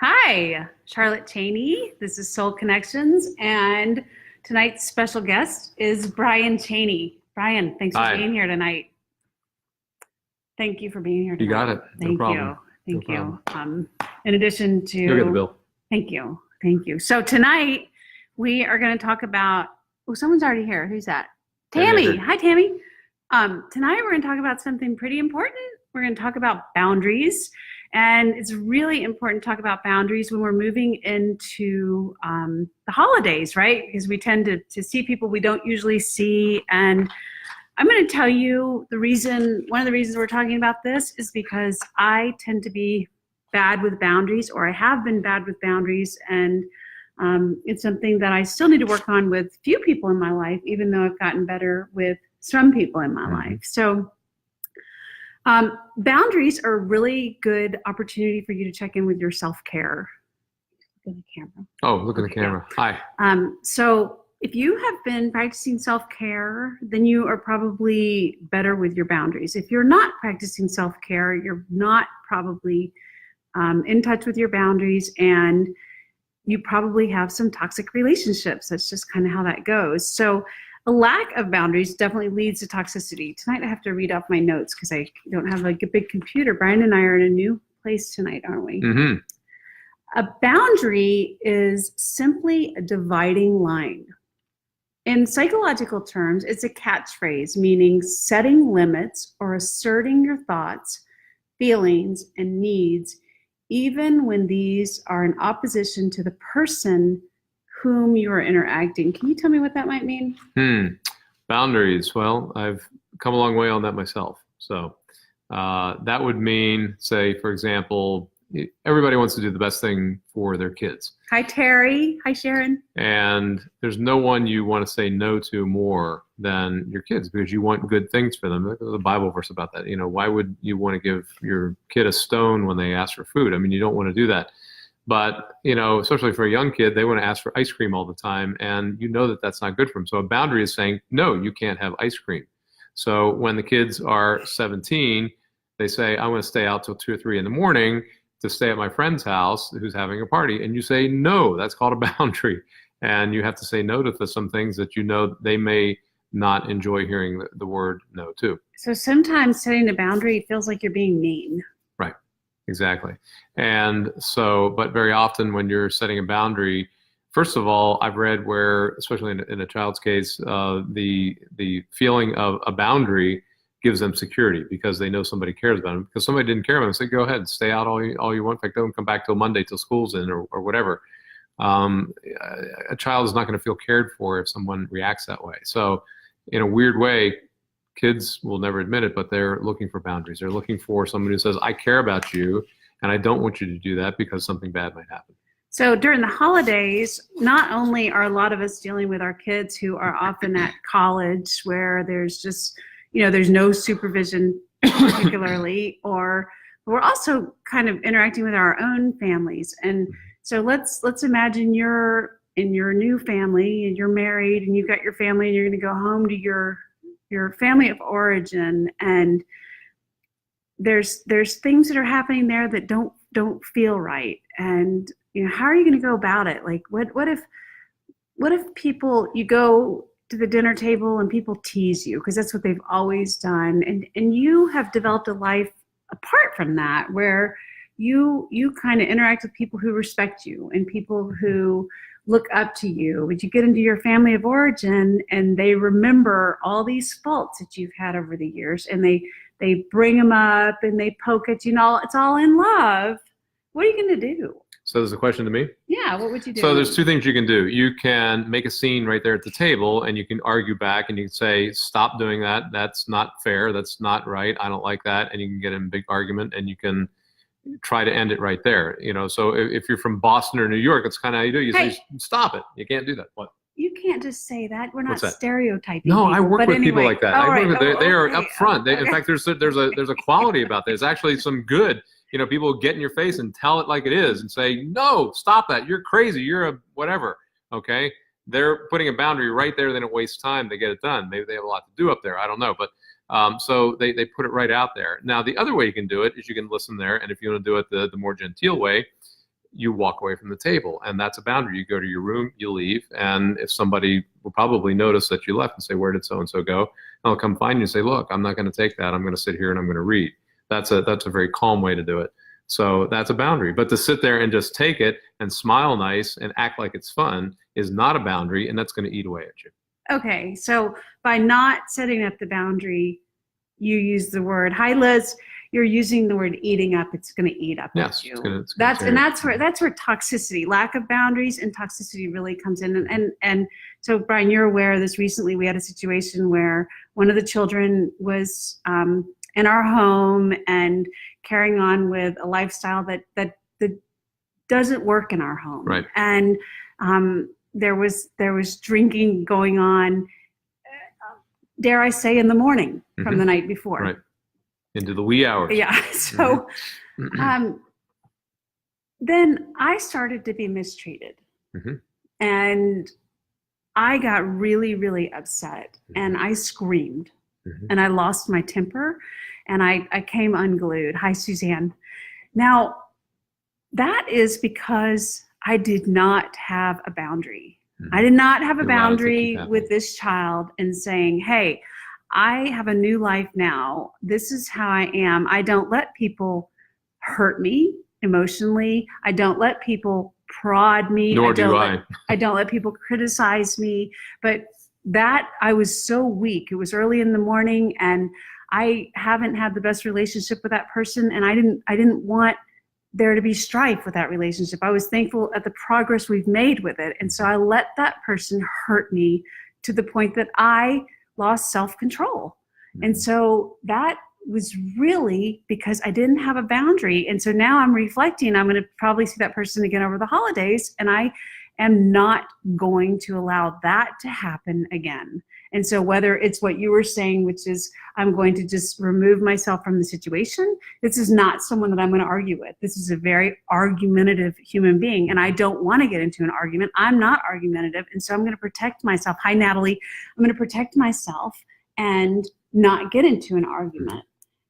Hi, Charlotte Chaney. This is Soul Connections, and tonight's special guest is Bryan Chaney. Bryan, thanks for Hi. being here tonight. Thank you for being here tonight. You got it. No Thank problem. you. Thank No you. problem. In addition to, You'll get the bill. Thank you. Thank you. So tonight we are going to talk about. Oh, someone's already here. Who's that? Tammy. Hi, Tammy. Tonight we're going to talk about something pretty important. We're going to talk about boundaries. And it's really important to talk about boundaries when we're moving into the holidays, right? Because we tend to see people we don't usually see. And I'm going to tell you one of the reasons we're talking about this is because I tend to be bad with boundaries, or I have been bad with boundaries. And it's something that I still need to work on with few people in my life, even though I've gotten better with some people in my life. So boundaries are a really good opportunity for you to check in with your self-care. Look at the camera. Oh, look at the camera. Yeah. Hi. So if you have been practicing self-care, then you are probably better with your boundaries. If you're not practicing self-care, you're not probably in touch with your boundaries, and you probably have some toxic relationships. That's just kind of how that goes. So a lack of boundaries definitely leads to toxicity. Tonight I have to read off my notes because I don't have like a big computer. Bryan and I are in a new place tonight, aren't we? Mm-hmm. A boundary is simply a dividing line. In psychological terms, it's a catchphrase meaning setting limits or asserting your thoughts, feelings, and needs, even when these are in opposition to the person whom you are interacting. Can you tell me what that might mean? Boundaries. Well, I've come a long way on that myself. So that would mean, say, for example, everybody wants to do the best thing for their kids. Hi, Terry. Hi, Sharon. And there's no one you want to say no to more than your kids, because you want good things for them. There's a Bible verse about that. You know, why would you want to give your kid a stone when they ask for food? I mean, you don't want to do that. But, you know, especially for a young kid, they want to ask for ice cream all the time, and you know that that's not good for them. So a boundary is saying, no, you can't have ice cream. So when the kids are 17, they say, I want to stay out till 2 or 3 in the morning to stay at my friend's house who's having a party. And you say, no, that's called a boundary. And you have to say no to some things that you know they may not enjoy hearing the word no to. So sometimes setting a boundary feels like you're being mean. Right. Exactly. And so, but very often when you're setting a boundary, first of all, I've read where, especially in a child's case, the feeling of a boundary gives them security because they know somebody cares about them. Because somebody didn't care about them, say, go ahead, stay out all you want. In fact, don't come back till Monday till school's in or whatever. A child is not going to feel cared for if someone reacts that way. So in a weird way, kids will never admit it, but they're looking for boundaries. They're looking for someone who says, I care about you, and I don't want you to do that because something bad might happen. So during the holidays, not only are a lot of us dealing with our kids who are often at college where there's just, there's no supervision particularly, or we're also kind of interacting with our own families. And so let's imagine you're in your new family and you're married and you've got your family and you're going to go home to your family of origin, and there's things that are happening there that don't feel right. And how are you going to go about it? Like what if people, you go to the dinner table and people tease you because that's what they've always done, and you have developed a life apart from that where you kind of interact with people who respect you and people who look up to you, but you get into your family of origin and they remember all these faults that you've had over the years, and they bring them up and they poke at you, and it's all in love. What are you going to do? So there's a question to me? Yeah, what would you do? So there's 2 things you can do. You can make a scene right there at the table, and you can argue back, and you can say, stop doing that. That's not fair. That's not right. I don't like that. And you can get in a big argument, and you can try to end it right there. So if you're from Boston or New York, it's kind of how you do. You say, stop it. You can't do that. What? You can't just say that. We're not stereotyping. No, people, I work with people like that. They are up front. In fact, there's a quality about this. Actually, some good. People get in your face and tell it like it is and say, no, stop that. You're crazy. You're a whatever. Okay. They're putting a boundary right there. They don't waste time. They get it done. Maybe they have a lot to do up there. I don't know. But so they put it right out there. Now, the other way you can do it is you can listen there. And if you want to do it the more genteel way, you walk away from the table, and that's a boundary. You go to your room, you leave, and if somebody will probably notice that you left and say, where did so-and-so go? I'll come find you and say, look, I'm not going to take that. I'm going to sit here and I'm going to read. That's a very calm way to do it. So that's a boundary. But to sit there and just take it and smile nice and act like it's fun is not a boundary, and that's going to eat away at you. Okay, so by not setting up the boundary, you use the word, hi Liz, you're using the word eating up. It's going to eat up at you. That's where toxicity, lack of boundaries and toxicity really comes in. And so Bryan, you're aware of this. Recently, we had a situation where one of the children was in our home and carrying on with a lifestyle that doesn't work in our home. Right. And there was drinking going on, dare I say, in the morning from the night before. Right. Into the wee hours. Yeah. So then I started to be mistreated. And I got really, really upset. And I screamed. And I lost my temper. And I came unglued. Hi, Suzanne. Now, that is because I did not have a boundary. I did not have a boundary with this child and saying, hey, I have a new life now. This is how I am. I don't let people hurt me emotionally. I don't let people prod me. Nor do I. I don't let people criticize me. But that, I was so weak. It was early in the morning, and I haven't had the best relationship with that person, and I didn't want there to be strife with that relationship. I was thankful at the progress we've made with it. And so I let that person hurt me to the point that I lost self-control. And so that was really because I didn't have a boundary. And so now I'm reflecting, I'm going to probably see that person again over the holidays, and I am not going to allow that to happen again. And so whether it's what you were saying, which is I'm going to just remove myself from the situation, this is not someone that I'm going to argue with. This is a very argumentative human being, and I don't want to get into an argument. I'm not argumentative, and so I'm going to protect myself. Hi, Natalie. I'm going to protect myself and not get into an argument.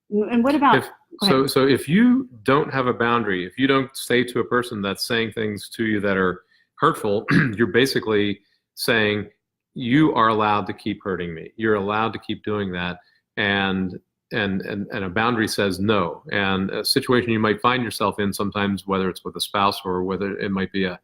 And what about... So if you don't have a boundary, if you don't say to a person that's saying things to you that are hurtful, you're basically saying, you are allowed to keep hurting me. You're allowed to keep doing that. And a boundary says no. And a situation you might find yourself in sometimes, whether it's with a spouse or whether it might be a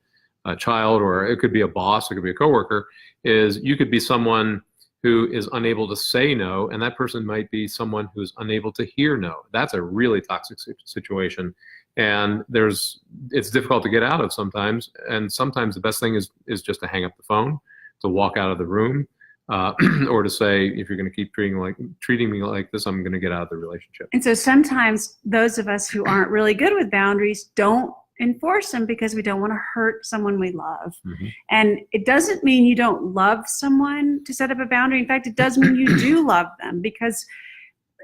child, or it could be a boss, it could be a coworker, is you could be someone who is unable to say no, and that person might be someone who's unable to hear no. That's a really toxic situation. And it's difficult to get out of sometimes. And sometimes the best thing is just to hang up the phone, to walk out of the room, or to say, if you're going to keep treating me like this, I'm going to get out of the relationship. And so sometimes those of us who aren't really good with boundaries don't enforce them because we don't want to hurt someone we love. And it doesn't mean you don't love someone to set up a boundary. In fact, it does mean you do love them, because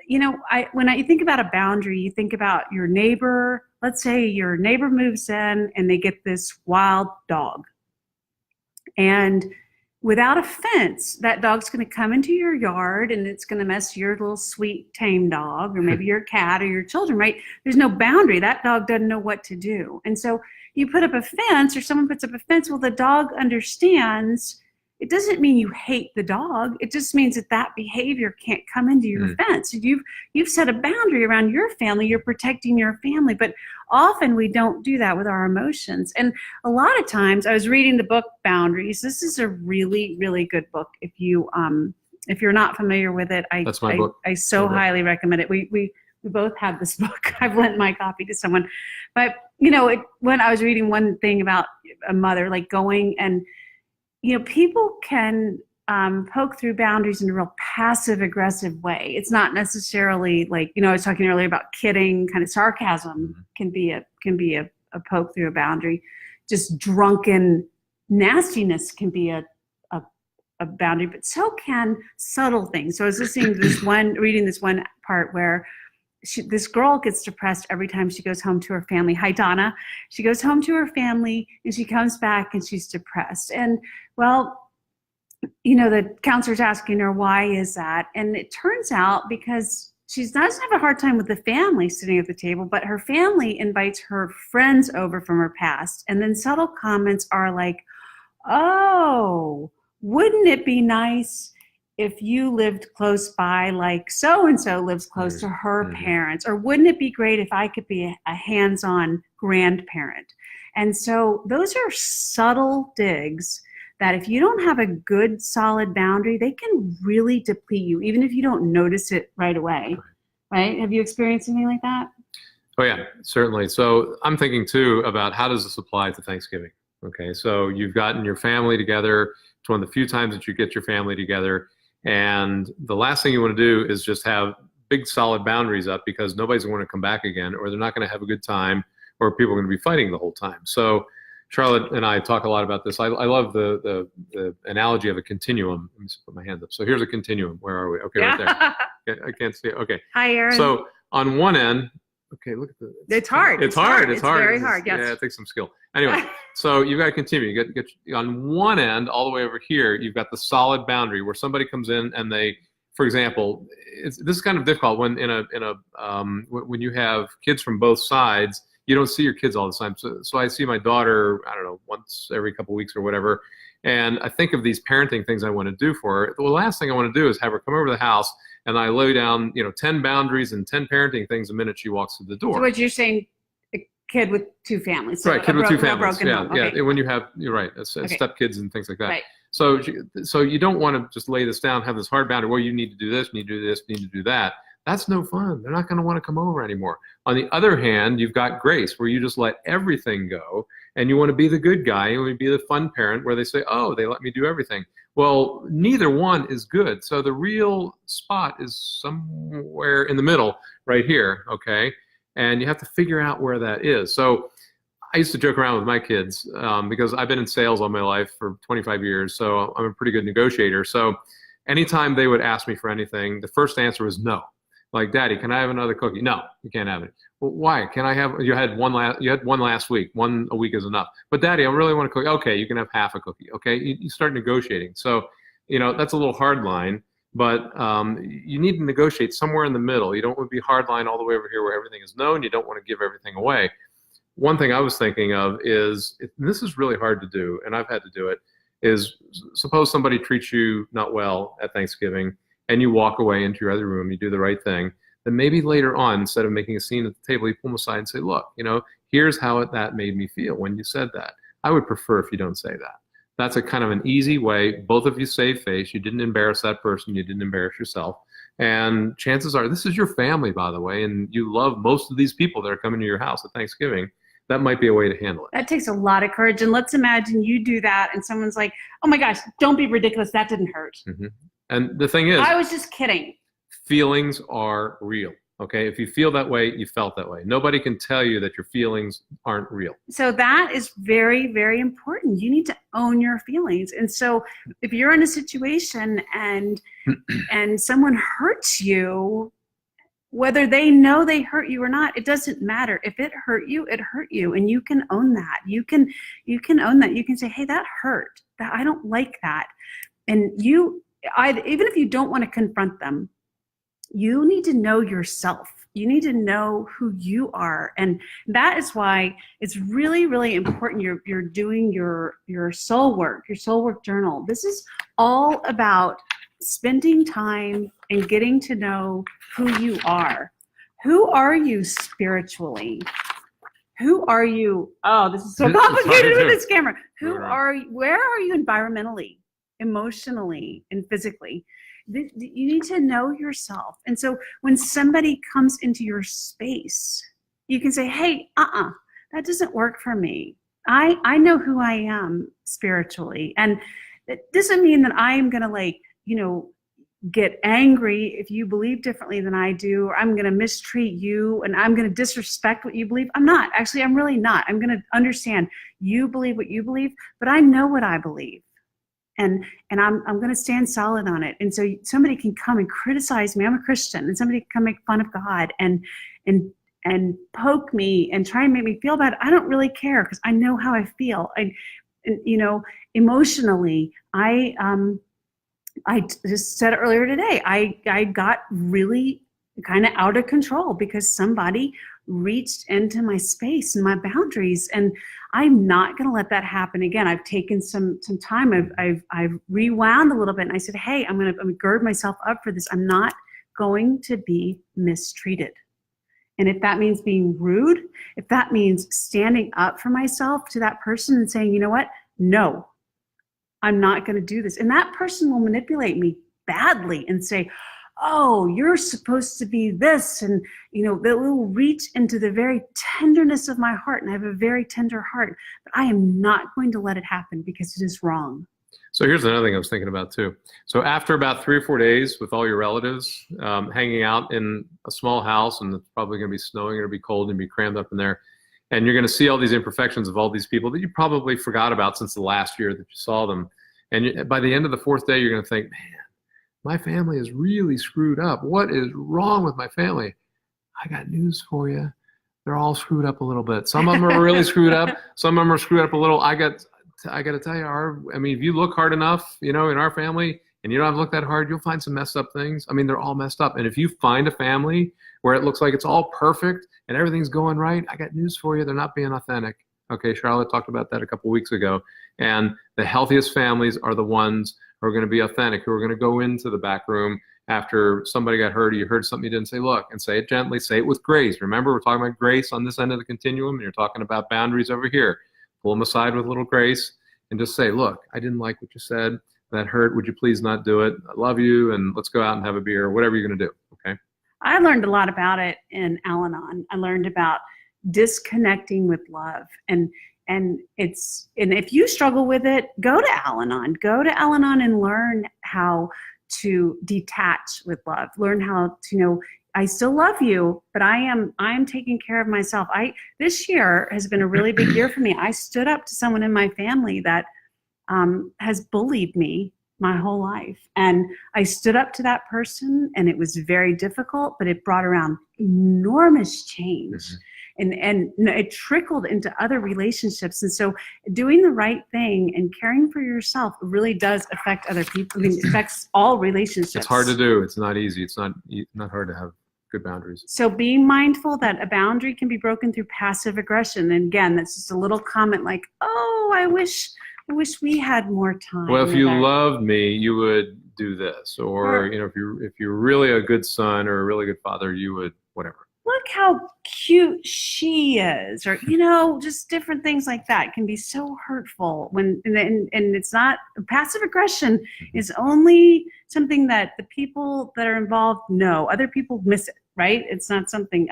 when you think about a boundary, you think about your neighbor. Let's say your neighbor moves in and they get this wild dog. And without a fence, that dog's going to come into your yard and it's going to mess your little sweet tame dog, or maybe your cat or your children, right? There's no boundary. That dog doesn't know what to do. And so you put up a fence, or someone puts up a fence. Well, the dog understands. It doesn't mean you hate the dog. It just means that behavior can't come into your fence. You've set a boundary around your family. You're protecting your family. But often we don't do that with our emotions. And a lot of times, I was reading the book Boundaries. This is a really, really good book. If you're not familiar with it, That's my book. I so highly recommend it. We both have this book. I've lent my copy to someone. But when I was reading one thing about a mother going and people can poke through boundaries in a real passive aggressive way. It's not necessarily I was talking earlier about kidding, kind of sarcasm can be a poke through a boundary. Just drunken nastiness can be a boundary, but so can subtle things. So I was listening to reading this one part where this girl gets depressed every time she goes home to her family. Hi, Donna. She goes home to her family and she comes back and she's depressed. And the counselor's asking her, why is that? And it turns out because she doesn't have a hard time with the family sitting at the table, but her family invites her friends over from her past. And then subtle comments are like, oh, wouldn't it be nice if you lived close by, like so-and-so lives close to her parents? Or wouldn't it be great if I could be a hands-on grandparent? And so those are subtle digs that if you don't have a good, solid boundary, they can really deplete you, even if you don't notice it right away, right? Have you experienced anything like that? Oh, yeah, certainly. So I'm thinking, too, about how does this apply to Thanksgiving? Okay, so you've gotten your family together. It's one of the few times that you get your family together. And the last thing you want to do is just have big, solid boundaries up, because nobody's going to come back again, or they're not going to have a good time, or people are going to be fighting the whole time. So Charlotte and I talk a lot about this. I love the analogy of a continuum. Let me just put my hands up. So here's a continuum. Where are we? Okay, right there. I can't see it. Okay. Hi, Aaron. So on one end, okay, look at the. It's hard. It's hard. It's very hard. Yes. Yeah, it takes some skill. Anyway, so you've got to continue. You get on one end, all the way over here, you've got the solid boundary where somebody comes in and they, for example, this is kind of difficult when when you have kids from both sides. You don't see your kids all the time. So I see my daughter, I don't know, once every couple of weeks or whatever. And I think of these parenting things I want to do for her. The last thing I want to do is have her come over to the house and I lay down, 10 boundaries and 10 parenting things the minute she walks through the door. So what you're saying, a kid with two families. So right, kid with two families. Yeah, okay. yeah. When you have, you're right, step kids and things like that. Right. So you don't want to just lay this down, have this hard boundary. Well, you need to do this, you need to do this, you need to do that. That's no fun. They're not going to want to come over anymore. On the other hand, you've got grace, where you just let everything go, and you want to be the good guy. You want to be the fun parent where they say, oh, they let me do everything. Well, neither one is good. So the real spot is somewhere in the middle right here, okay? And you have to figure out where that is. So I used to joke around with my kids because I've been in sales all my life for 25 years, so I'm a pretty good negotiator. So anytime they would ask me for anything, the first answer was no. Like, Daddy, can I have another cookie? No, you can't have it. Well, why? Can I have? You had one last week. One a week is enough. But Daddy, I really want a cookie. Okay, you can have half a cookie. Okay, you start negotiating. So, that's a little hard line, but you need to negotiate somewhere in the middle. You don't want to be hard line all the way over here where everything is known. You don't want to give everything away. One thing I was thinking of is, this is really hard to do, and I've had to do it, is suppose somebody treats you not well at Thanksgiving, and you walk away into your other room, you do the right thing, then maybe later on, instead of making a scene at the table, you pull them aside and say, look, here's how that made me feel when you said that. I would prefer if you don't say that. That's a kind of an easy way. Both of you save face. You didn't embarrass that person. You didn't embarrass yourself. And chances are, this is your family, by the way, and you love most of these people that are coming to your house at Thanksgiving. That might be a way to handle it. That takes a lot of courage. And let's imagine you do that and someone's like, oh my gosh, don't be ridiculous. That didn't hurt. Mm-hmm. And the thing is, I was just kidding. Feelings are real. Okay. If you feel that way, you felt that way. Nobody can tell you that your feelings aren't real. So that is very, very important. You need to own your feelings. And so if you're in a situation and someone hurts you, whether they know they hurt you or not, it doesn't matter. If it hurt you, it hurt you. And you can own that. You can own that. You can say, hey, that hurt. I don't like that. And even if you don't want to confront them, you need to know yourself. You need to know who you are. And that is why it's really, really important you're doing your soul work journal. This is all about spending time and getting to know who you are. Who are you spiritually? Who are you? Oh, this is so complicated with this camera. Where are you environmentally, emotionally, and physically? You need to know yourself. And so when somebody comes into your space, you can say, hey, that doesn't work for me. I know who I am spiritually. And it doesn't mean that I am going to get angry if you believe differently than I do, or I'm going to mistreat you and I'm going to disrespect what you believe. I'm not. Actually, I'm really not. I'm going to understand you believe what you believe, but I know what I believe. And I'm going to stand solid on it. And so somebody can come and criticize me. I'm a Christian, and somebody can come make fun of God and poke me and try and make me feel bad. I don't really care because I know how I feel. Emotionally, I just said it earlier today. I got really kind of out of control because somebody reached into my space and my boundaries, and I'm not going to let that happen again. I've taken some time. I've rewound a little bit, and I said, hey, I'm going to gird myself up for this. I'm not going to be mistreated. And if that means being rude, if that means standing up for myself to that person and saying, you know what, no, I'm not going to do this. And that person will manipulate me badly and say, oh, you're supposed to be this. And, that will reach into the very tenderness of my heart. And I have a very tender heart, but I am not going to let it happen because it is wrong. So here's another thing I was thinking about too. So after about 3 or 4 days with all your relatives hanging out in a small house, and it's probably going to be snowing or be cold and be crammed up in there, and you're going to see all these imperfections of all these people that you probably forgot about since the last year that you saw them. And by the end of the 4th day, you're going to think, man, my family is really screwed up. What is wrong with my family? I got news for you. They're all screwed up a little bit. Some of them are really screwed up. Some of them are screwed up a little. I got to tell you, if you look hard enough, in our family, and you don't have to look that hard, you'll find some messed up things. They're all messed up. And if you find a family where it looks like it's all perfect and everything's going right, I got news for you. They're not being authentic. Okay, Charlotte talked about that a couple weeks ago. And the healthiest families are the ones who are going to be authentic, who are going to go into the back room after somebody got hurt or you heard something you didn't say, look, and say it gently, say it with grace. Remember, we're talking about grace on this end of the continuum, and you're talking about boundaries over here. Pull them aside with a little grace and just say, look, I didn't like what you said. That hurt. Would you please not do it? I love you, and let's go out and have a beer, or whatever you're going to do, okay? I learned a lot about it in Al-Anon. I learned about disconnecting with love. And if you struggle with it, go to Al-Anon. Go to Al-Anon and learn how to detach with love. Learn how to, I still love you, but I'm taking care of myself. This year has been a really big year for me. I stood up to someone in my family that has bullied me my whole life. And I stood up to that person, and it was very difficult, but it brought around enormous change. Mm-hmm. And it trickled into other relationships. And so doing the right thing and caring for yourself really does affect other people. It affects all relationships. It's hard to do. It's not easy. It's not hard to have good boundaries. So being mindful that a boundary can be broken through passive aggression. And again, that's just a little comment like, oh, I wish we had more time. Well, if you loved me, you would do this. Or, if you're really a good son or a really good father, you would whatever. Look how cute she is, or just different things like that can be so hurtful. And it's not, passive aggression is only something that the people that are involved know. Other people miss it, right? It's not something.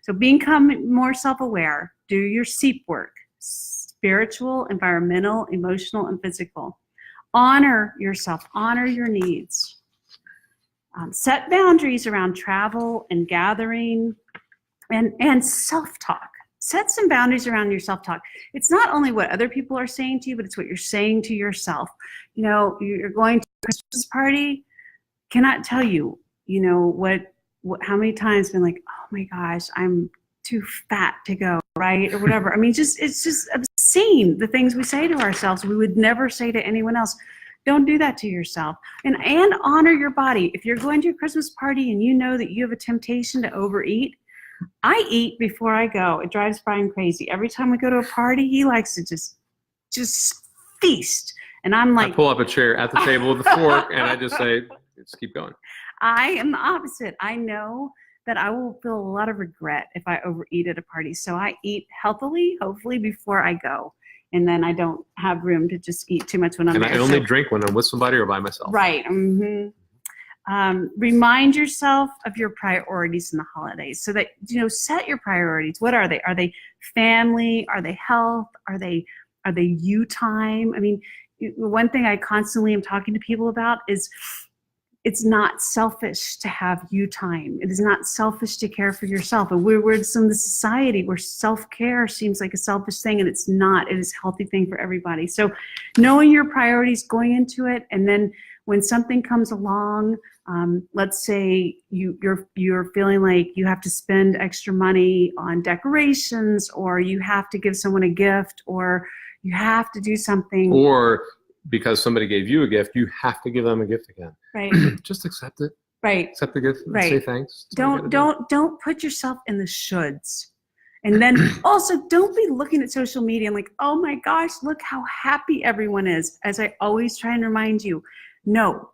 So become more self-aware. Do your SEEP work: spiritual, environmental, emotional, and physical. Honor yourself. Honor your needs. Set boundaries around travel and gathering and self-talk. Set some boundaries around your self-talk. It's not only what other people are saying to you, but it's what you're saying to yourself. You're going to a Christmas party. Cannot tell you, how many times been like, oh my gosh, I'm too fat to go, right? Or whatever. It's just obscene, the things we say to ourselves we would never say to anyone else. Don't do that to yourself. And honor your body. If you're going to a Christmas party and you know that you have a temptation to overeat, I eat before I go. It drives Bryan crazy. Every time we go to a party, he likes to just feast. And I'm like, I pull up a chair at the table with a fork and I just say, just keep going. I am the opposite. I know that I will feel a lot of regret if I overeat at a party. So I eat healthily, hopefully, before I go. And then I don't have room to just eat too much when I'm there. And I only drink when I'm with somebody or by myself. Right. Mm-hmm. Remind yourself of your priorities in the holidays, so that, set your priorities. What are they? Are they family? Are they health? Are they you time? One thing I constantly am talking to people about is it's not selfish to have you time. It is not selfish to care for yourself. And we're in the society where self-care seems like a selfish thing, and it's not. It is a healthy thing for everybody. So knowing your priorities going into it, and then when something comes along, let's say you're feeling like you have to spend extra money on decorations, or you have to give someone a gift, or you have to do something. Or because somebody gave you a gift, you have to give them a gift again. Right. Just accept it. Right. Accept the gift and Right. say thanks. That's all you gotta Don't put yourself in the shoulds. And then also don't be looking at social media and like, oh my gosh, look how happy everyone is. As I always try and remind you, no,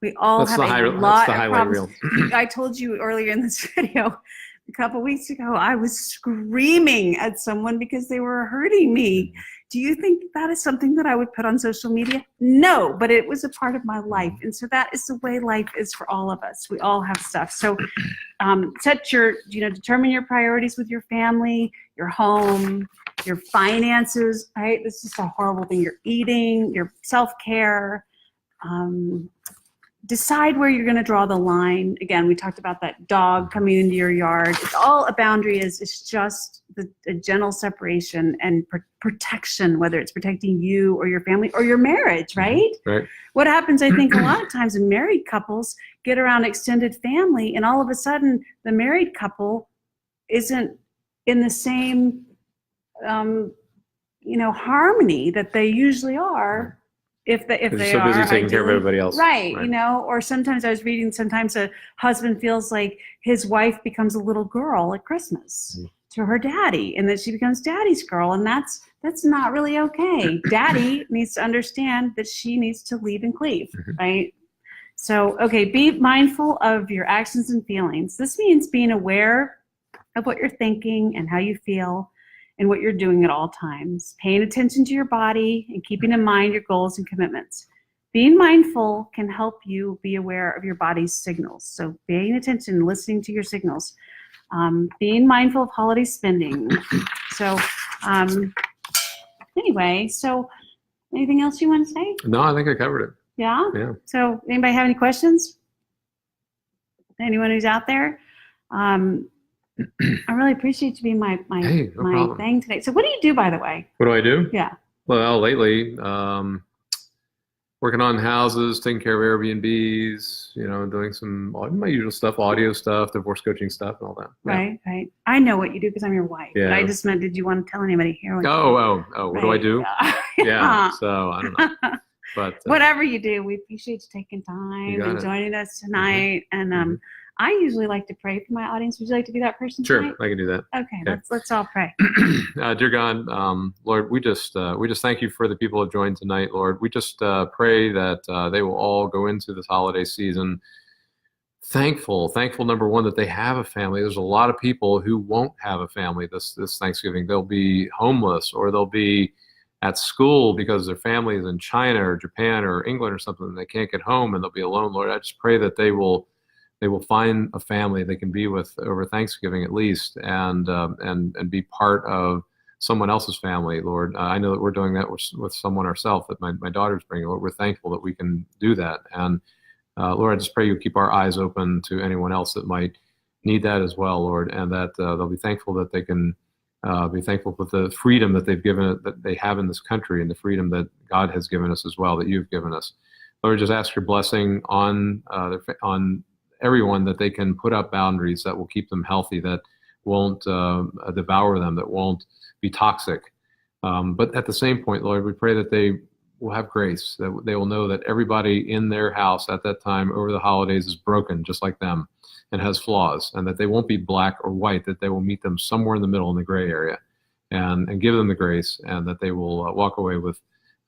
we all That's have the a lot the of highlight problems. reel. I told you earlier in this video, a couple weeks ago, I was screaming at someone because they were hurting me. Do you think that is something that I would put on social media? No, but it was a part of my life. And so that is the way life is for all of us. We all have stuff. So determine your priorities with your family, your home, your finances, right? This is a horrible thing. Your eating, your self-care. Decide where you're going to draw the line. Again, we talked about that dog coming into your yard. It's all a boundary is. It's just a gentle separation and protection, whether it's protecting you or your family or your marriage, right? Right. What happens, I think, a lot of times in married couples get around extended family, and all of a sudden the married couple isn't in the same, harmony that they usually are. If they You're so busy taking care of everybody else. Right, or sometimes I was reading, sometimes a husband feels like his wife becomes a little girl at Christmas to her daddy, and that she becomes daddy's girl, and that's not really okay. Daddy needs to understand that she needs to leave and cleave, right? So, okay, be mindful of your actions and feelings. This means being aware of what you're thinking and how you feel, and what you're doing at all times, paying attention to your body and keeping in mind your goals and commitments. Being mindful can help you be aware of your body's signals. So paying attention, listening to your signals. Being mindful of holiday spending. So anyway, so anything else you want to say? No, I think I covered it. Yeah? Yeah. So anybody have any questions? Anyone who's out there? I really appreciate you being my problem. thing today. So what do you do, by the way? What do I do? Yeah. Well, lately, working on houses, taking care of Airbnbs, doing some my usual stuff, audio stuff, divorce coaching stuff, and all that. Yeah. Right. I know what you do because I'm your wife. Yeah. But I just meant, did you want to tell anybody here? What do I do? Yeah. So I don't know. But whatever you do, we appreciate you taking time and joining us tonight. And I usually like to pray for my audience. Would you like to be that person tonight? Sure, I can do that. Okay. Let's all pray. Dear God, Lord, we just thank you for the people who have joined tonight, Lord. We just pray that they will all go into this holiday season thankful, number one, that they have a family. There's a lot of people who won't have a family this Thanksgiving. They'll be homeless, or they'll be at school because their family is in China or Japan or England or something, and they can't get home, and they'll be alone. Lord, I just pray that they will find a family they can be with over Thanksgiving at least, and be part of someone else's family, Lord. I know that we're doing that with someone ourselves that my daughter's bringing. Lord, we're thankful that we can do that. And Lord, I just pray you keep our eyes open to anyone else that might need that as well, Lord, and that they'll be thankful that they can be thankful for the freedom that that they have in this country, and the freedom that God has given us as well, that you've given us. Lord, just ask your blessing on everyone, that they can put up boundaries that will keep them healthy, that won't devour them, that won't be toxic. But at the same point, Lord, we pray that they will have grace, that they will know that everybody in their house at that time over the holidays is broken just like them and has flaws, and that they won't be black or white, that they will meet them somewhere in the middle in the gray area, and give them the grace, and that they will walk away with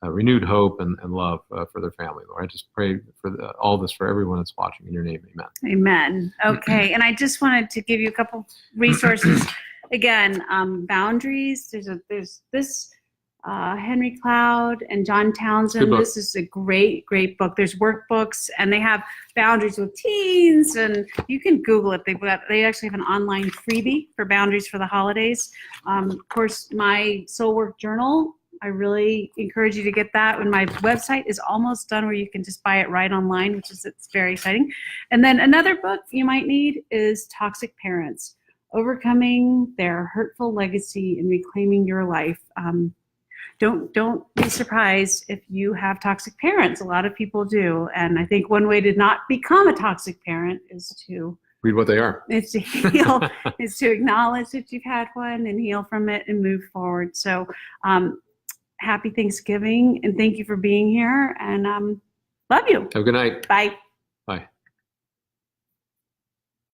renewed hope and love for their family. Lord, I just pray for all this for everyone that's watching in your name. Amen. Amen. Okay. And I just wanted to give you a couple resources. Again, boundaries. There's this Henry Cloud and John Townsend. This is a great book. There's workbooks, and they have boundaries with teens, and you can Google it. They actually have an online freebie for boundaries for the holidays. Of course, my Soul Work Journal, I really encourage you to get that. When my website is almost done, where you can just buy it right online, it's very exciting. And then another book you might need is Toxic Parents: Overcoming Their Hurtful Legacy and Reclaiming Your Life. Don't be surprised if you have toxic parents. A lot of people do, and I think one way to not become a toxic parent is to read what they are. It's to heal. Is to acknowledge that you've had one and heal from it and move forward. So. Happy Thanksgiving, and thank you for being here, and love you. Have a good night. Bye.